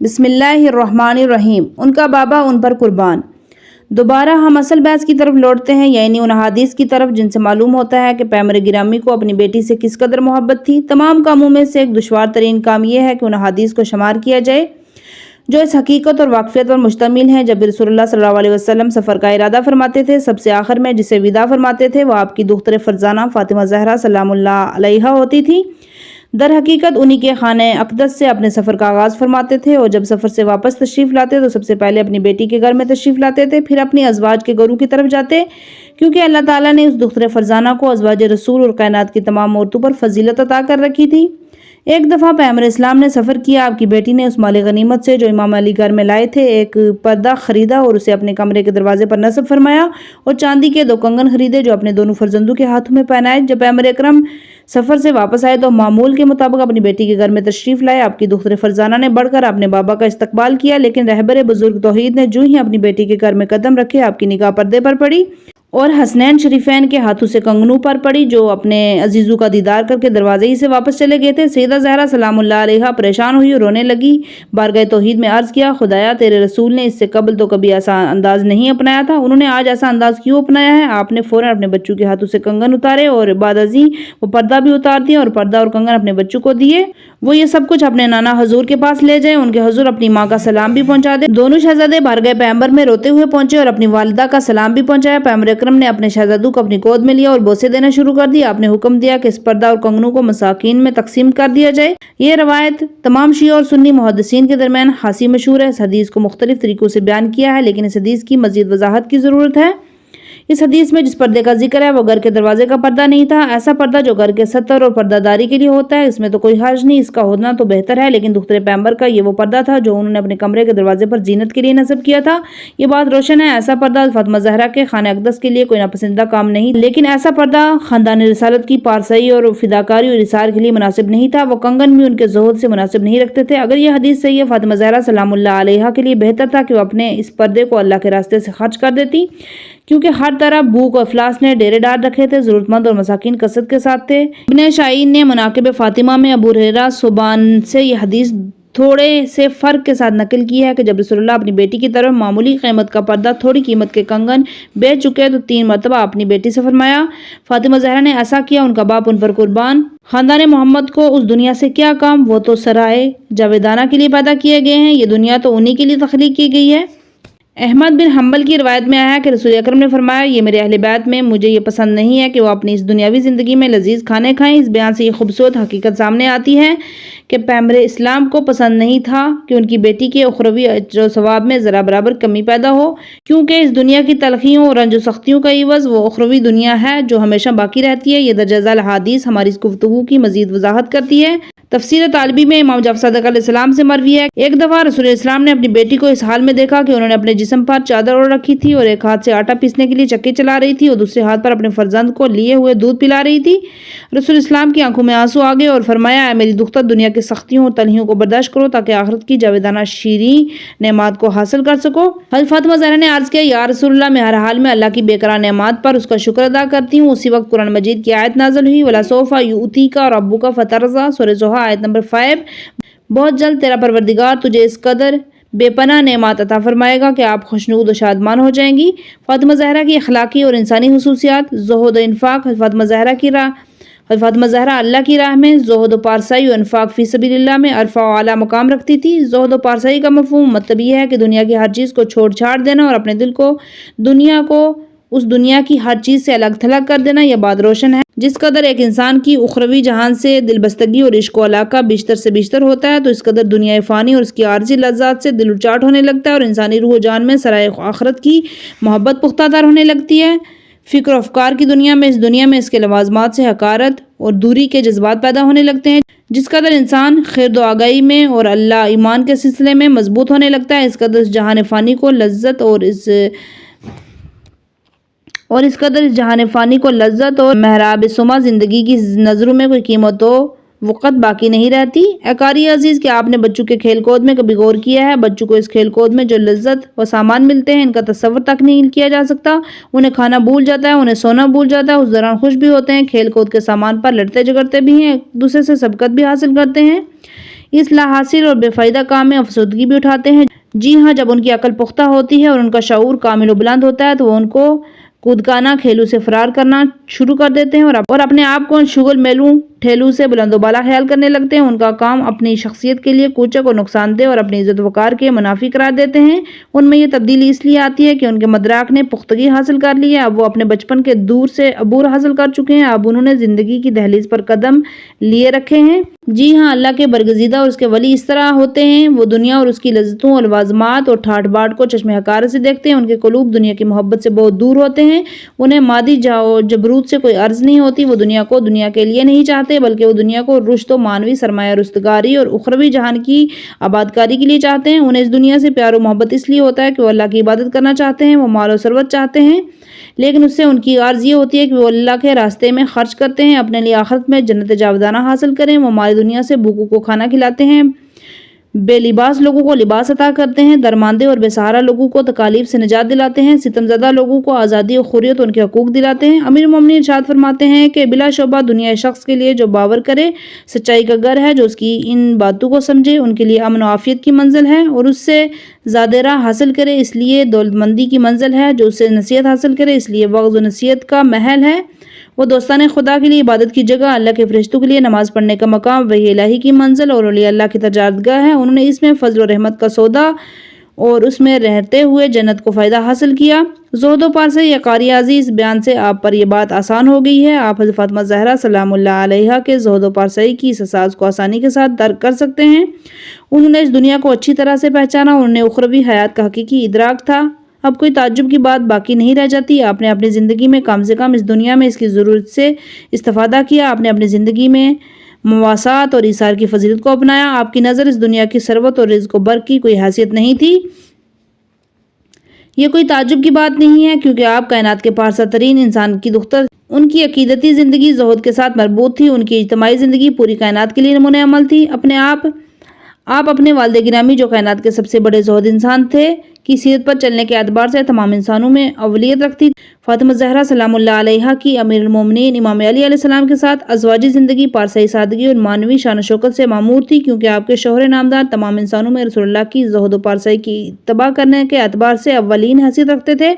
بسم اللہ الرحمن الرحیم۔ ان کا بابا ان پر قربان۔ دوبارہ ہم اصل بحث کی طرف لوٹتے ہیں، یعنی ان احادیث کی طرف جن سے معلوم ہوتا ہے کہ پیغمبر گرامی کو اپنی بیٹی سے کس قدر محبت تھی۔ تمام کاموں میں سے ایک دشوار ترین کام یہ ہے کہ ان احادیث کو شمار کیا جائے جو اس حقیقت اور واقفیت پر مشتمل ہیں۔ جب رسول اللہ صلی اللہ علیہ وسلم سفر کا ارادہ فرماتے تھے، سب سے آخر میں جسے وداع فرماتے تھے وہ آپ کی دختر فرزانہ فاطمہ زہرا سلام اللہ علیہا ہوتی تھی۔ در حقیقت انہی کے خانہ اقدس سے اپنے سفر کا آغاز فرماتے تھے، اور جب سفر سے واپس تشریف لاتے تو سب سے پہلے اپنی بیٹی کے گھر میں تشریف لاتے تھے، پھر اپنی ازواج کے گھروں کی طرف جاتے، کیونکہ اللہ تعالیٰ نے اس دختر فرزانہ کو ازواج رسول اور کائنات کی تمام عورتوں پر فضیلت عطا کر رکھی تھی۔ ایک دفعہ پیغمبر اسلام نے سفر کیا، آپ کی بیٹی نے اس مال غنیمت سے جو امام علی گھر میں لائے تھے ایک پردہ خریدا اور اسے اپنے کمرے کے دروازے پر نصب فرمایا، اور چاندی کے 2 کنگن خریدے جو اپنے دونوں فرزندوں کے ہاتھوں میں پہنائے۔ جب پیغمبر اکرم سفر سے واپس آئے تو معمول کے مطابق اپنی بیٹی کے گھر میں تشریف لائے۔ آپ کی دختر فرزانہ نے بڑھ کر اپنے بابا کا استقبال کیا، لیکن رہبر بزرگ توحید نے جو ہی اپنی بیٹی کے گھر میں قدم رکھے آپ کی نگاہ پردے پر پڑی اور حسنین شریفین کے ہاتھوں سے کنگنوں پر پڑی جو اپنے عزیزوں کا دیدار کر کے دروازے ہی سے واپس چلے گئے تھے۔ سیدہ زہرا سلام اللہ علیہا پریشان ہوئی اور رونے لگی، بارگاہ توحید میں عرض کیا، خدایا تیرے رسول نے اس سے قبل تو کبھی ایسا انداز نہیں اپنایا تھا، انہوں نے آج ایسا انداز کیوں اپنایا ہے؟ آپ نے فوراً اپنے بچوں کے ہاتھوں سے کنگن اتارے اور بعد ازیں وہ پردہ بھی اتار دیا اور پردہ اور کنگن اپنے بچوں کو دیے۔ وہ یہ سب کچھ اپنے نانا حضور کے پاس لے جائیں، ان کے حضور اپنی ماں کا سلام بھی پہنچا دے۔ دونوں شہزادے بارگاہ پیغمبر میں روتے ہوئے پہنچے اور اپنی والدہ کا سلام بھی پہنچایا۔ پیغمبر اکرم نے اپنے شہزادوں کو اپنی گود میں لیا اور بوسے دینا شروع کر دیا۔ آپ نے حکم دیا کہ اس پردہ اور کنگنوں کو مساکین میں تقسیم کر دیا جائے۔ یہ روایت تمام شیعہ اور سنی محدثین کے درمیان خاصی مشہور ہے۔ اس حدیث کو مختلف طریقوں سے بیان کیا ہے، لیکن اس حدیث کی مزید وضاحت کی ضرورت ہے۔ اس حدیث میں جس پردے کا ذکر ہے وہ گھر کے دروازے کا پردہ نہیں تھا، ایسا پردہ جو گھر کے ستر اور پردہ داری کے لیے ہوتا ہے، اس میں تو کوئی حرج نہیں، اس کا ہونا تو بہتر ہے، لیکن دختر پیغمبر کا یہ وہ پردہ تھا جو انہوں نے اپنے کمرے کے دروازے پر زینت کے لیے نصب کیا تھا۔ یہ بات روشن ہے، ایسا پردہ فاطمہ زہرا کے خانہ اقدس کے لیے کوئی ناپسندیدہ کام نہیں، لیکن ایسا پردہ خاندان رسالت کی پارسائی اور فداکاری اور اثار کے لیے مناسب نہیں تھا۔ وہ کنگن بھی ان کے زہد سے مناسب نہیں رکھتے تھے۔ اگر یہ حدیث صحیح ہے، فاطمہ زہرا سلام اللہ علیہا کے لیے بہتر تھا کہ وہ اپنے اس پردے کو اللہ کے راستے سے خرچ کر دیتی، کیونکہ ہر طرح بھوک و افلاس نے ڈیرے ڈال رکھے تھے، ضرورت مند اور مساکین کثرت کے ساتھ تھے۔ ابن شاہین نے مناقب فاطمہ میں ابو ہریرہ صوبان سے یہ حدیث تھوڑے سے فرق کے ساتھ نقل کی ہے کہ جب رسول اللہ اپنی بیٹی کی طرف معمولی قیمت کا پردہ تھوڑی قیمت کے کنگن بیچ چکے تو 3 مرتبہ اپنی بیٹی سے فرمایا، فاطمہ زہرا نے ایسا کیا، ان کا باپ ان پر قربان۔ خاندان محمد کو اس دنیا سے کیا کام، وہ تو سرائے جاویدانہ کے لیے پیدا کیے گئے ہیں، یہ دنیا تو انہی کے لیے تخلیق کی گئی ہے۔ احمد بن حنبل کی روایت میں آیا ہے کہ رسول اکرم نے فرمایا، یہ میرے اہل بیت میں مجھے یہ پسند نہیں ہے کہ وہ اپنی اس دنیاوی زندگی میں لذیذ کھانے کھائیں۔ اس بیان سے یہ خوبصورت حقیقت سامنے آتی ہے کہ پیغمبر اسلام کو پسند نہیں تھا کہ ان کی بیٹی کے اخروی اجر و ثواب میں ذرا برابر کمی پیدا ہو، کیونکہ اس دنیا کی تلخیوں اور رنج و سختیوں کا عوض وہ اخروی دنیا ہے جو ہمیشہ باقی رہتی ہے۔ یہ درجہ ذیل احادیث ہماری اس گفتگو کی مزید وضاحت کرتی ہے۔ تفسیر طالبی میں امام جعفر صادق علیہ السلام سے مروی ہے، ایک دفعہ رسول اسلام نے اپنی بیٹی کو اس حال میں دیکھا کہ انہوں نے اپنے جسم پر چادر اوڑھ رکھی تھی اور ایک ہاتھ سے آٹا پیسنے کے لیے چکی چلا رہی تھی اور دوسرے ہاتھ پر اپنے فرزند کو لیے ہوئے دودھ پلا رہی تھی۔ رسول اسلام کی آنکھوں میں آنسو آ گئے اور فرمایا، اے میری دختر، دنیا کی سختیوں اور تلخیوں کو برداشت کرو تاکہ آخرت کی جاویدانہ شیریں نعمات کو حاصل کر سکو۔ حضرت فاطمہ زہرا نے عرض کیا، یا رسول اللہ، میں ہر حال میں اللہ کی بے قرار نعمات پر اس کا شکر ادا کرتی ہوں۔ اسی وقت قرآن مجید کی آیت نازل ہوئی، وَلَسَوْفَ يُؤْتِيكَ رَبُّكَ فَتَرْضَىٰ، سورہ زحا آیت نمبر 5۔ بہت جلد تیرا پروردگار تجھے اس قدر بے پناہ نعمات عطا فرمائے گا کہ آپ خوشنود و شادمان ہو جائیں گی۔ فاطمہ زہرا کی اخلاقی اور انسانی خصوصیات، زہد و انفاق۔ فاطمہ زہرا اللہ کی راہ میں زہد و پارسائی و انفاق فی سبیل اللہ میں عرفہ و اعلیٰ مقام رکھتی تھی۔ زہد و پارسائی کا مفہوم مطلب یہ ہے کہ دنیا کی ہر چیز کو چھوڑ چھاڑ دینا اور اپنے دل کو اس دنیا کی ہر چیز سے الگ تھلگ کر دینا۔ یہ بات روشن ہے، جس قدر ایک انسان کی اخروی جہان سے دل بستگی اور عشق و علاقہ بیشتر سے بیشتر ہوتا ہے تو اس قدر دنیا فانی اور اس کی عارضی لذات سے دل اچاٹ ہونے لگتا ہے اور انسانی روح و جان میں سرائے آخرت کی محبت پختہ تر ہونے لگتی ہے۔ فکر و افکار کی دنیا میں، اس دنیا میں اس کے لوازمات سے حقارت اور دوری کے جذبات پیدا ہونے لگتے ہیں۔ جس قدر انسان خرد و آگاہی میں اور اللہ ایمان کے سلسلے میں مضبوط ہونے لگتا ہے، اس قدر اس جہان فانی کو لذت اور محراب سما زندگی کی نظروں میں کوئی قیمت و وقت باقی نہیں رہتی۔ اے قاری عزیز، کہ آپ نے بچوں کے کھیل کود میں کبھی غور کیا ہے؟ بچوں کو اس کھیل کود میں جو لذت و سامان ملتے ہیں ان کا تصور تک نہیں کیا جا سکتا۔ انہیں کھانا بھول جاتا ہے، انہیں سونا بھول جاتا ہے، اس دوران خوش بھی ہوتے ہیں، کھیل کود کے سامان پر لڑتے جھگڑتے بھی ہیں، ایک دوسرے سے سبقت بھی حاصل کرتے ہیں۔ اس لاحاصل اور بے فائدہ کام میں افسردگی بھی اٹھاتے ہیں۔ جی ہاں، جب ان کی عقل پختہ ہوتی ہے اور ان کا شعور کامل و بلند ہوتا ہے تو وہ ان کو کودکانہ کھیلوں سے فرار کرنا شروع کر دیتے ہیں اور اپنے آپ کو شغل میلوں ٹھیلوں سے بلند و بالا خیال کرنے لگتے ہیں۔ ان کا کام اپنی شخصیت کے لیے کوچک اور نقصان دہ اور اپنی عزت وقار کے منافی قرار دیتے ہیں۔ ان میں یہ تبدیلی اس لیے آتی ہے کہ ان کے مدراک نے پختگی حاصل کر لی ہے۔ اب وہ اپنے بچپن کے دور سے عبور حاصل کر چکے ہیں۔ اب انہوں نے زندگی کی دہلیز پر قدم لیے رکھے ہیں۔ جی ہاں، اللہ کے برگزیدہ اور اس کے ولی اس طرح ہوتے ہیں، وہ دنیا اور اس کی لذتوں اور لوازمات اور ٹھاٹ باٹ کو چشم حقارت سے دیکھتے ہیں۔ ان کے قلوب دنیا کی محبت سے بہت دور ہوتے ہیں۔ انہیں مادی جبروت سے کوئی عرض نہیں ہوتی۔ وہ دنیا کو دنیا کے لیے نہیں چاہتے بلکہ وہ دنیا کو رشد و معنوی سرمایہ رستگاری اور اخروی جہان کی آبادکاری کے لیے چاہتے ہیں۔ انہیں اس دنیا سے پیار و محبت اس لیے ہوتا ہے کہ وہ اللہ کی عبادت کرنا چاہتے ہیں، وہ مال و ثروت چاہتے ہیں، لیکن اس سے ان کی غرض یہ ہوتی ہے کہ وہ اللہ کے راستے میں خرچ کرتے ہیں، اپنے لیے آخرت میں جنت جاودانہ حاصل کریں۔ وہ مال دنیا سے بھوکوں کو کھانا کھلاتے ہیں، بے لباس لوگوں کو لباس عطا کرتے ہیں، درماندے اور بے سہارا لوگوں کو تکالیف سے نجات دلاتے ہیں، ستم زدہ لوگوں کو آزادی اور حریت ان کے حقوق دلاتے ہیں۔ امیر المومنین ارشاد فرماتے ہیں کہ بلا شبہ دنیا شخص کے لیے جو باور کرے سچائی کا گھر ہے، جو اس کی ان باتوں کو سمجھے ان کے لیے امن و عافیت کی منزل ہے، اور اس سے زیادہ راہ حاصل کرے اس لیے دولت مندی کی منزل ہے، جو اس سے نصیحت حاصل کرے اس لیے وعظ و نصیحت کا محل ہے، وہ دوستان خدا کے لیے عبادت کی جگہ، اللہ کے فرشتوں کے لیے نماز پڑھنے کا مقام، وحی الہی کی منزل اور اولیاء اللہ کی تجارتگاہ ہے۔ انہوں نے اس میں فضل و رحمت کا سودا اور اس میں رہتے ہوئے جنت کو فائدہ حاصل کیا۔ زہد و پارسائی یا قاری عزیز بیان سے آپ پر یہ بات آسان ہو گئی ہے۔ آپ حضرت فاطمہ زہرا سلام اللہ علیہا کے زہد و پارسائی کی اس اساس کو آسانی کے ساتھ درک کر سکتے ہیں۔ انہوں نے اس دنیا کو اچھی طرح سے پہچانا، انہوں نے اخروی حیات کا حقیقی ادراک تھا۔ اب کوئی تعجب کی بات باقی نہیں رہ جاتی۔ آپ نے اپنی زندگی میں کم سے کم اس دنیا میں اس کی ضرورت سے استفادہ کیا۔ آپ نے اپنی زندگی میں مواسات اور ایثار کی فضیلت کو اپنایا۔ آپ کی نظر اس دنیا کی ثروت اور رزق و برکت کی کوئی حیثیت نہیں تھی۔ یہ کوئی تعجب کی بات نہیں ہے کیونکہ آپ کائنات کے پارسا ترین انسان کی دختر۔ ان کی عقیدتی زندگی زہد کے ساتھ مربوط تھی۔ ان کی اجتماعی زندگی پوری کائنات کے لیے نمونہ عمل تھی۔ آپ اپنے والد گرامی جو کائنات کے سب سے بڑے زہد انسان تھے کی سیرت پر چلنے کے اعتبار سے تمام انسانوں میں اولیت رکھتی۔ فاطمہ زہرا سلام اللہ علیہا کی امیر المومنین امام علی علیہ السلام کے ساتھ ازواجی زندگی پارسائی سادگی اور معنوی شان و شوکت سے معمور تھی، کیونکہ آپ کے شوہر نامدار تمام انسانوں میں رسول اللہ کی زہد و پارسائی کی اتباع کرنے کے اعتبار سے اولین حیثیت رکھتے تھے۔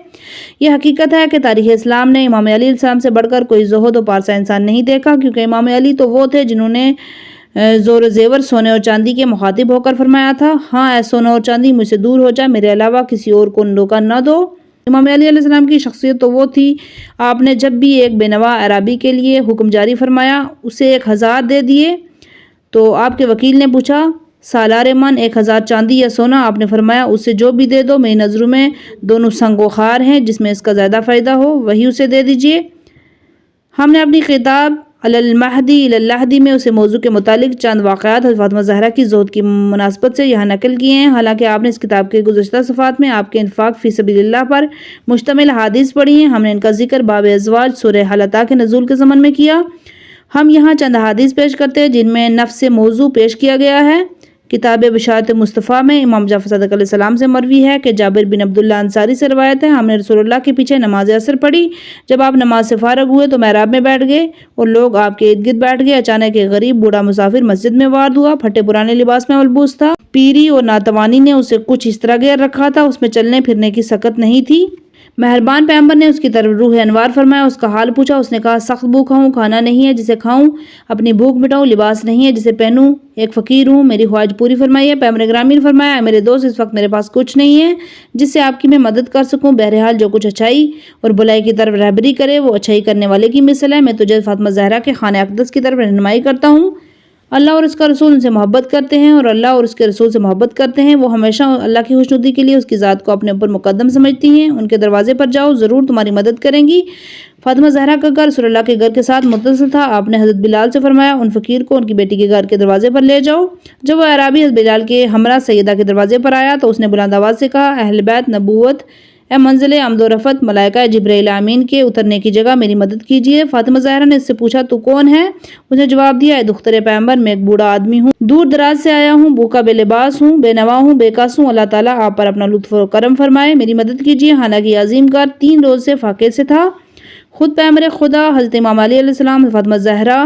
یہ حقیقت ہے کہ تاریخ اسلام نے امام علی علیہ السلام سے بڑھ کر کوئی زہد و پارسا انسان نہیں دیکھا، کیونکہ امام علی تو وہ تھے جنہوں نے زور و زیور سونے اور چاندی کے مخاطب ہو کر فرمایا تھا، ہاں اے سونا اور چاندی مجھ سے دور ہو جا، میرے علاوہ کسی اور کو دھوکہ نہ دو۔ امام علی علیہ السلام کی شخصیت تو وہ تھی، آپ نے جب بھی ایک بے نوا عرابی کے لیے حکم جاری فرمایا اسے 1000 دے دیے تو آپ کے وکیل نے پوچھا سالار من 1000 چاندی یا سونا؟ آپ نے فرمایا اسے جو بھی دے دو، میری نظروں میں دونوں سنگ و خار ہیں، جس میں اس کا زیادہ فائدہ ہو وہی اسے دے دیجئے۔ ہم نے اپنی خطاب علی المہدی الی اللہدی میں اسے موضوع کے متعلق چند واقعات حضرت فاطمہ زہرا کی زہد کی مناسبت سے یہاں نقل کیے ہیں۔ حالانکہ آپ نے اس کتاب کے گزشتہ صفحات میں آپ کے انفاق فی سبیل اللہ پر مشتمل احادیث پڑھی ہیں۔ ہم نے ان کا ذکر باب ازواج سورہ حل اتی کے نزول کے ضمن میں کیا۔ ہم یہاں چند احادیث پیش کرتے ہیں جن میں نفس موضوع پیش کیا گیا ہے۔ کتاب بشارت مصطفیٰ میں امام جعفر صادق علیہ السلام سے مروی ہے کہ جابر بن عبداللہ انصاری سے روایت ہے، ہم نے رسول اللہ کے پیچھے نماز عصر پڑھی، جب آپ نماز سے فارغ ہوئے تو محراب میں بیٹھ گئے اور لوگ آپ کے ارد گرد بیٹھ گئے۔ اچانک ایک غریب بوڑھا مسافر مسجد میں وارد ہوا، پھٹے پرانے لباس میں ملبوس تھا، پیری اور ناتوانی نے اسے کچھ اس طرح گھیر رکھا تھا، اس میں چلنے پھرنے کی سکت نہیں تھی۔ مہربان پیغمبر نے اس کی طرف روح انوار فرمایا، اس کا حال پوچھا، اس نے کہا سخت بھوکا ہوں، کھانا نہیں ہے جسے کھاؤں، اپنی بھوک مٹاؤں، لباس نہیں ہے جسے پہنوں، ایک فقیر ہوں، میری خواہش پوری فرمائیے۔ پیغمبر گرامی نے فرمایا، میرے دوست اس وقت میرے پاس کچھ نہیں ہے جس سے آپ کی میں مدد کر سکوں، بہرحال جو کچھ اچھائی اور بلائی کی طرف رہبری کرے وہ اچھائی کرنے والے کی مثل ہے، میں تجھے فاطمہ زہرا کے خانہ اقدس کی طرف رہنمائی کرتا ہوں۔ اللہ اور اس کا رسول ان سے محبت کرتے ہیں اور اللہ اور اس کے رسول سے محبت کرتے ہیں، وہ ہمیشہ اللہ کی خوشنودی کے لیے اس کی ذات کو اپنے اوپر مقدم سمجھتی ہیں، ان کے دروازے پر جاؤ، ضرور تمہاری مدد کریں گی۔ فاطمہ زہرا کا گھر رسول اللہ کے گھر کے ساتھ متصل تھا۔ آپ نے حضرت بلال سے فرمایا ان فقیر کو ان کی بیٹی کے گھر کے دروازے پر لے جاؤ۔ جب وہ اعرابی حضرت بلال کے ہمراہ سیدہ کے دروازے پر آیا تو اس نے بلند آواز سے کہا، اہل بیت نبوت، اے منزل عمد و رفت، ملائکہ جبرائیل امین کے اترنے کی جگہ میری مدد کیجیے۔ فاطمہ زہرا نے اس سے پوچھا تو کون ہے؟ اس نے جواب دیا، اے دختر پیغمبر، میں ایک بوڑھا آدمی ہوں، دور دراز سے آیا ہوں، بھوکا بے لباس ہوں، بے نوا ہوں، بے کس ہوں، اللہ تعالیٰ آپ پر اپنا لطف و کرم فرمائے، میری مدد کیجیے۔ حالانکہ یہ عظیم کار 3 روز سے فاقے سے تھا۔ خود پیغمبر خدا حضرت امام علی علیہ السلام، فاطمہ زہرا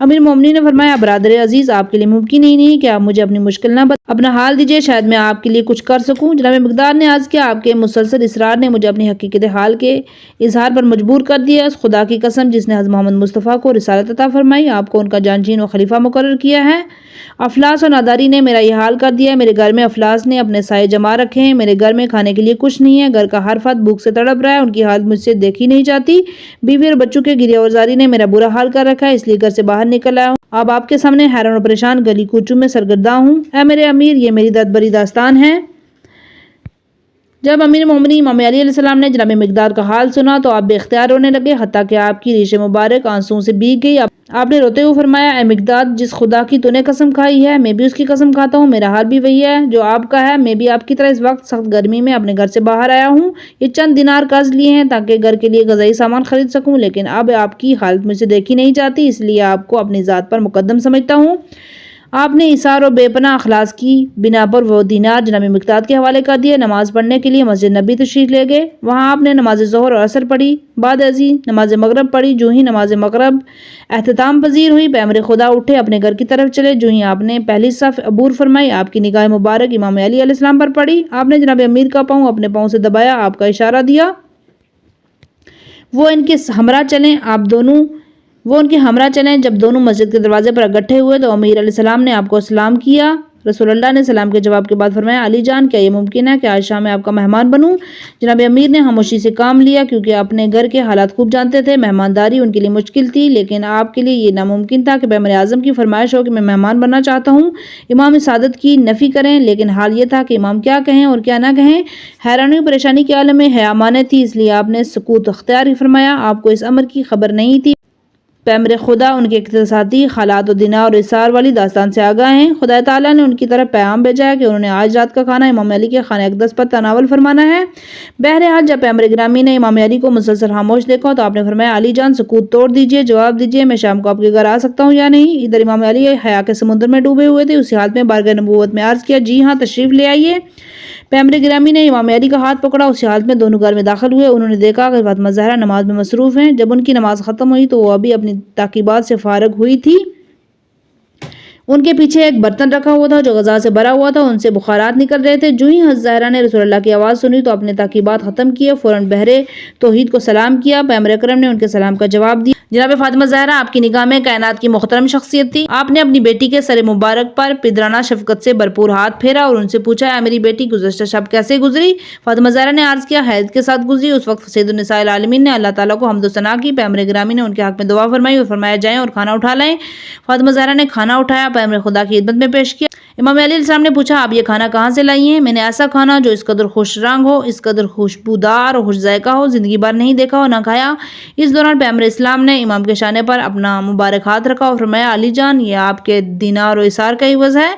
امیر مومنین نے فرمایا برادر عزیز آپ کے لیے ممکن ہی نہیں کہ آپ مجھے اپنی مشکل نہ اپنا حال دیجیے، شاید میں آپ کے لیے کچھ کر سکوں۔ جناب مقداد نے عرض کیا آپ کے مسلسل اصرار نے مجھے اپنی حقیقت حال کے اظہار پر مجبور کر دیا۔ اس خدا کی قسم جس نے حضرت محمد مصطفیٰ کو رسالت عطا فرمائی، آپ کو ان کا جانشین و خلیفہ مقرر کیا ہے، افلاس اور ناداری نے میرا یہ حال کر دیا ہے۔ میرے گھر میں افلاس نے اپنے سائے جما رکھے ہیں، میرے گھر میں کھانے کے لیے کچھ نہیں ہے، گھر کا ہر فرد بھوک سے تڑپ رہا ہے، ان کی حالت مجھ سے دیکھی نہیں جاتی، بیوی اور بچوں کے گریہ اور زاری نے میرا برا حال کر رکھا ہے، اس لیے گھر سے باہر نکل آیا ہوں۔ اب آپ کے سامنے حیران اور پریشان گلی کوچوں میں سرگرداں ہوں۔ اے میرے امیر، یہ میری درد بری داستان ہے۔ جب امیر مومنین امام علی علیہ السلام نے جناب مقداد کا حال سنا تو آپ بے اختیار رونے لگے، حتیٰ کہ آپ کی ریش مبارک آنسوؤں سے بھیگ گئی۔ آپ نے روتے ہوئے فرمایا اے مقداد، جس خدا کی تو نے قسم کھائی ہے میں بھی اس کی قسم کھاتا ہوں، میرا حال بھی وہی ہے جو آپ کا ہے، میں بھی آپ کی طرح اس وقت سخت گرمی میں اپنے گھر سے باہر آیا ہوں۔ یہ چند دینار قرض لیے ہیں تاکہ گھر کے لیے غذائی سامان خرید سکوں، لیکن اب آپ کی حالت مجھ سے دیکھی نہیں جاتی، اس لیے آپ کو اپنی ذات پر مقدم سمجھتا ہوں۔ آپ نے اثار و بے پناہ اخلاص کی بنا پر وہ دینار جناب مقداد کے حوالے کر دیے۔ نماز پڑھنے کے لیے مسجد نبی تشریف لے گئے، وہاں آپ نے نماز ظہر اور عصر پڑھی، بعد ازیں نماز مغرب پڑھی۔ جو ہی نماز مغرب اختتام پذیر ہوئی، پیغمبر خدا اٹھے اپنے گھر کی طرف چلے، جو ہی آپ نے پہلی صف عبور فرمائی، آپ کی نگاہ مبارک امام علی علیہ السلام پر پڑی۔ آپ نے جناب امیر کا پاؤں اپنے پاؤں سے دبایا، آپ کا اشارہ دیا وہ ان کے ہمراہ چلیں۔ جب دونوں مسجد کے دروازے پر اکٹھے ہوئے تو امیر علیہ السلام نے آپ کو سلام کیا۔ رسول اللہ نے سلام کے جواب کے بعد فرمایا علی جان، کیا یہ ممکن ہے کہ آج شام میں آپ کا مہمان بنوں؟ جناب امیر نے خاموشی سے کام لیا، کیونکہ اپنے گھر کے حالات خوب جانتے تھے۔ مہمانداری ان کے لیے مشکل تھی، لیکن آپ کے لیے یہ ناممکن تھا کہ پیغمبر اعظم کی فرمائش ہو کہ میں مہمان بننا چاہتا ہوں، امام سعادت کی نفی کریں، لیکن حال یہ تھا کہ امام کیا کہیں اور کیا نہ کہیں۔ حیرانی و پریشانی کے عالم میں حیا مانے تھی، اس لیے آپ نے سکوت اختیار فرمایا۔ آپ کو اس امر کی خبر نہیں تھی، پیغمبر خدا ان کے اقتصادی حالات و دینار اور اثار والی داستان سے آگاہ ہیں۔ خدا تعالیٰ نے ان کی طرف پیغام بھیجا ہے کہ انہوں نے آج رات کا کھانا امام علی کے خانہ اقدس پر تناول فرمانا ہے۔ بہرحال جب پیغمبر گرامی نے امام علی کو مسلسل خاموش دیکھا تو آپ نے فرمایا علی جان سکوت توڑ دیجیے، جواب دیجیے میں شام کو آپ کے گھر آ سکتا ہوں یا نہیں؟ ادھر امام علی حیا کے سمندر میں ڈوبے ہوئے تھے، اسی حالت میں بارگاہ نبوت میں عرض کیا جی ہاں تشریف لے آئیے۔ پیغمبر گرامی نے امام علی کا ہاتھ پکڑا، اسی حالت میں دونوں گھر میں داخل ہوئے۔ انہوں نے دیکھا کہ فاطمہ زہرا نماز میں مصروف ہیں۔ جب ان کی نماز ختم ہوئی تو وہ ابھی اپنی تعقیبات سے فارغ ہوئی تھی۔ ان کے پیچھے ایک برتن رکھا ہوا تھا جو غذا سے بھرا ہوا تھا، ان سے بخارات نکل رہے تھے۔ جو ہی حضرت زہرا نے رسول اللہ کی آواز سنی تو اپنے تعقیبات ختم کیے، فوراً بہرے توحید کو سلام کیا۔ پیغمبر اکرم نے ان کے سلام کا جواب دیا۔ جناب فاطمہ زہرا آپ کی نگاہ میں کائنات کی محترم شخصیت تھی۔ آپ نے اپنی بیٹی کے سر مبارک پر پدرانہ شفقت سے بھرپور ہاتھ پھیرا اور ان سے پوچھا اے میری بیٹی گزشتہ شب کیسے گزری؟ فاطمہ زہرا نے عرض کیا حیض کے ساتھ گزری۔ اس وقت سید النساء العالمین نے اللہ تعالیٰ کو حمد و ثنا کی۔ پیغمبر گرامی نے ان کے حق میں دعا فرمائی اور فرمایا جائیں اور کھانا اٹھا لائیں۔ فاطمہ زہرا نے کھانا اٹھایا، پیغمبر خدا کی خدمت میں پیش کیا۔ امام علی علیہ السلام نے پوچھا آپ یہ کھانا کہاں سے لائی ہیں؟ میں نے ایسا کھانا جو اس قدر خوش رنگ ہو، اس قدر خوشبودار اور خوش ذائقہ ہو زندگی بھر نہیں دیکھا اور نہ کھایا۔ اس دوران پیغمبر اسلام نے امام کے شانے پر اپنا مبارک ہاتھ رکھا اور فرمایا علی جان یہ آپ کے دینار و اثار کا عوض ہے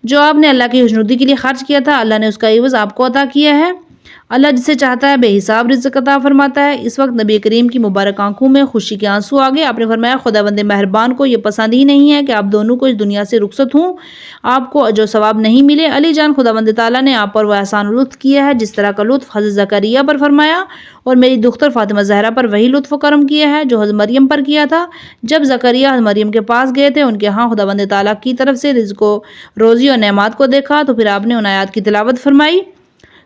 جو آپ نے اللہ کی خوشنودی کے لیے خرچ کیا تھا، اللہ نے اس کا عوض آپ کو عطا کیا ہے۔ اللہ جسے چاہتا ہے بے حساب رزق عطا فرماتا ہے۔ اس وقت نبی کریم کی مبارک آنکھوں میں خوشی کے آنسو آ گئے۔ آپ نے فرمایا خداوند مہربان کو یہ پسند ہی نہیں ہے کہ آپ دونوں کو اس دنیا سے رخصت ہوں، آپ کو اجر و ثواب نہیں ملے۔ علی جان خداوند تعالیٰ نے آپ پر وہ احسان و لطف کیا ہے جس طرح کا لطف حضرت زکریا پر فرمایا اور میری دختر فاطمہ زہرا پر وہی لطف و کرم کیا ہے جو حضرت مریم پر کیا تھا۔ جب زکریا حضرت مریم کے پاس گئے تھے ان کے ہاں خداوند تعالیٰ کی طرف سے رزق و روزی اور نعمات کو دیکھا تو پھر آپ نے ان آیات کی تلاوت فرمائی،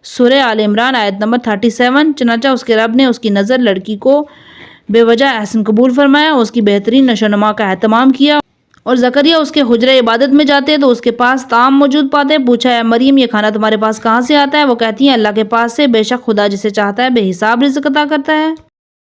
سورہ آل عمران آیت نمبر 37۔ چنانچہ اس کے رب نے اس کی نظر لڑکی کو بے وجہ احسن قبول فرمایا، اس کی بہترین نشو و نما کا اہتمام کیا اور زکریا اس کے حجرہ عبادت میں جاتے تو اس کے پاس طعام موجود پاتے۔ پوچھا اے مریم یہ کھانا تمہارے پاس کہاں سے آتا ہے؟ وہ کہتی ہیں اللہ کے پاس سے، بے شک خدا جسے چاہتا ہے بے حساب رزق عطا کرتا ہے۔